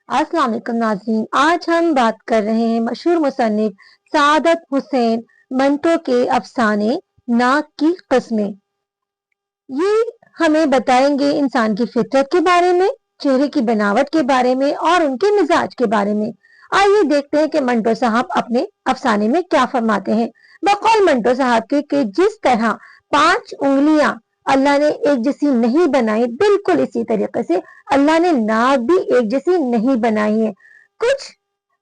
अस्सलाम वालेकुम नाज़रीन, आज हम बात कर रहे हैं मशहूर मुसन्निफ सादत हुसैन मंटो के अफसाने नाक की किस्में। ये हमें बताएंगे इंसान की फितरत के बारे में, चेहरे की बनावट के बारे में और उनके मिजाज के बारे में। आइए देखते हैं कि मंटो साहब अपने अफसाने में क्या फरमाते हैं। बकौल मंटो साहब के कि जिस तरह 5 उंगलियां अल्लाह ने एक जैसी नहीं बनाई, बिल्कुल इसी तरीके से अल्लाह ने नाक भी एक जैसी नहीं बनाई है। कुछ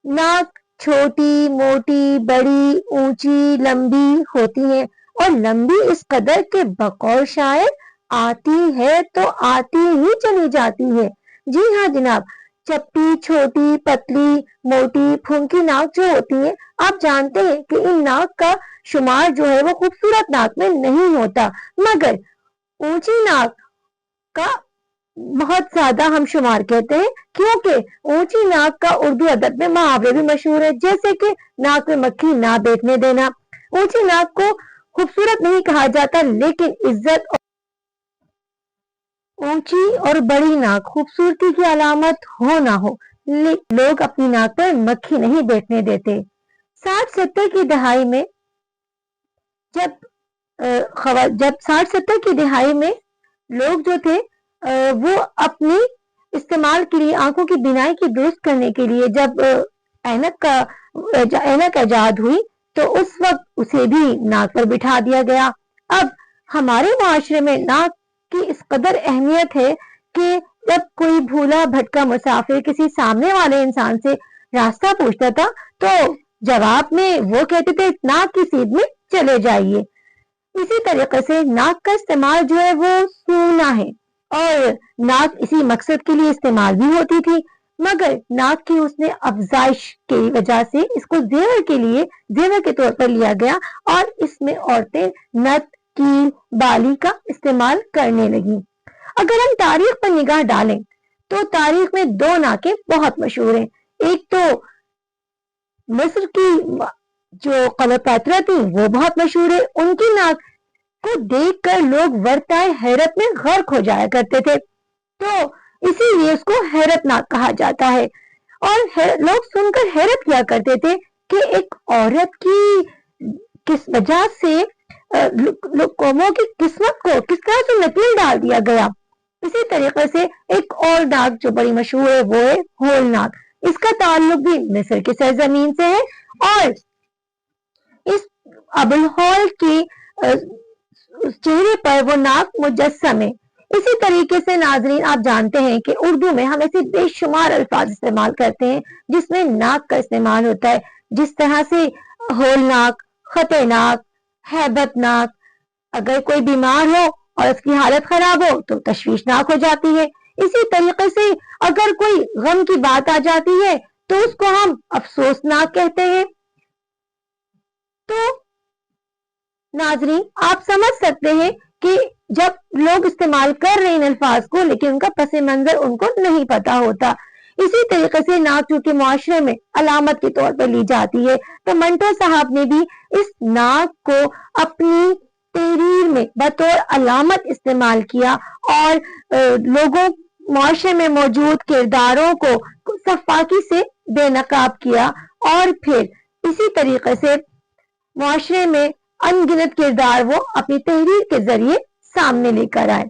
नाक छोटी, मोटी, बड़ी, ऊंची, लंबी होती है और लंबी इस कदर के बकौल शायद आती है तो आती ही चली जाती है। जी हाँ जनाब, चपटी, छोटी, पतली, मोटी, फुंकी नाक जो होती है, आप जानते हैं कि इन नाक का शुमार जो है वो खूबसूरत नाक में नहीं होता, मगर ऊंची नाक का बहुत ज्यादा हम शुमार कहते हैं, क्योंकि ऊंची नाक का उर्दू अदब में मुहावरे भी मशहूर है, जैसे कि नाक में मक्खी ना बैठने देना। ऊंची नाक को खूबसूरत नहीं कहा जाता, लेकिन इज्जत ऊंची और बड़ी नाक खूबसूरती की अलामत हो ना हो, लोग अपनी नाक पर मक्खी नहीं बैठने देते। 60-70 की दहाई में जब जब 60-70 की दिहाई में लोग जो थे वो अपनी इस्तेमाल के लिए, आंखों की बीनाई की दुरुस्त करने के लिए जब ऐनक इजाद हुई तो उस वक्त उसे भी नाक पर बिठा दिया गया। अब हमारे मुआशरे में नाक की इस कदर अहमियत है कि जब कोई भूला भटका मुसाफिर किसी सामने वाले इंसान से रास्ता पूछता था तो जवाब में वो कहते थे नाक की सीध में चले जाइए। इसी तरीके से नाक का इस्तेमाल जो है वो सूंघना है और नाक इसी मकसद के लिए इस्तेमाल भी होती थी, मगर नाक की उसने अफजाइश की वजह से इसको जेवर के तौर पर लिया गया और इसमें औरतें नथ, कील, बाली का इस्तेमाल करने लगी। अगर हम तारीख पर निगाह डालें तो तारीख में 2 नाकें बहुत मशहूर हैं। एक तो मिस्र की जो क्लेयोपेत्रा थी वो बहुत मशहूर है, उनकी नाक को देखकर लोग वर्ताए हैरत में गर्क हो जाया करते थे, तो इसीलिए उसको हैरत नाक कहा जाता है। और लोग सुनकर हैरत किया करते थे कि एक औरत की किस वजह से कौमों की किस्मत को किस तरह से नकील डाल दिया गया। इसी तरीके से एक और नाक जो बड़ी मशहूर है वो है होल नाक। इसका ताल्लुक भी मिस्र की सरजमीन से है और इस अबुल होल के चेहरे पर वो नाक मुजस्सम है। इसी तरीके से नाजरीन, आप जानते हैं कि उर्दू में हम ऐसे बेशुमार अल्फाज इस्तेमाल करते हैं जिसमें नाक का इस्तेमाल होता है, जिस तरह से होल नाक, खते नाक, हैबत नाक। अगर कोई बीमार हो और उसकी हालत खराब हो तो तशवीशनाक हो जाती है। इसी तरीके से अगर कोई गम की बात आ जाती है तो उसको हम अफसोसनाक कहते हैं। तो नाजरीन, आप समझ सकते हैं कि जब लोग इस्तेमाल कर रहे हैं इन अल्फाज को, लेकिन उनका पस मंजर उनको नहीं पता होता। इसी तरीके से नाक चूंकि मुआशरे में अलामत के तौर पर ली जाती है, तो मंटो साहब ने भी इस नाक को अपनी तहरीर में बतौर अलामत इस्तेमाल किया और लोगों मुआशरे में मौजूद किरदारों को सफाकी से बेनकाब किया और फिर इसी तरीके से मुआशरे में अनगिनत किरदार वो अपनी तहरीर के जरिए सामने लेकर आए।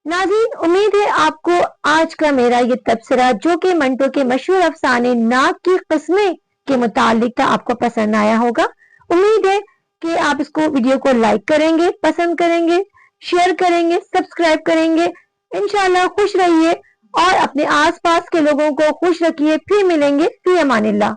नाज़रीन, उम्मीद है आपको आज का मेरा ये तबसरा जो कि मंटो के मशहूर अफसाने नाक की किस्में के मुतालिक था, आपको पसंद आया होगा। उम्मीद है कि आप इसको वीडियो को लाइक करेंगे, पसंद करेंगे, शेयर करेंगे, सब्सक्राइब करेंगे। इंशाल्लाह खुश रहिए और अपने आसपास के लोगों को खुश रखिए। फिर मिलेंगे, फी अमानिल्लाह।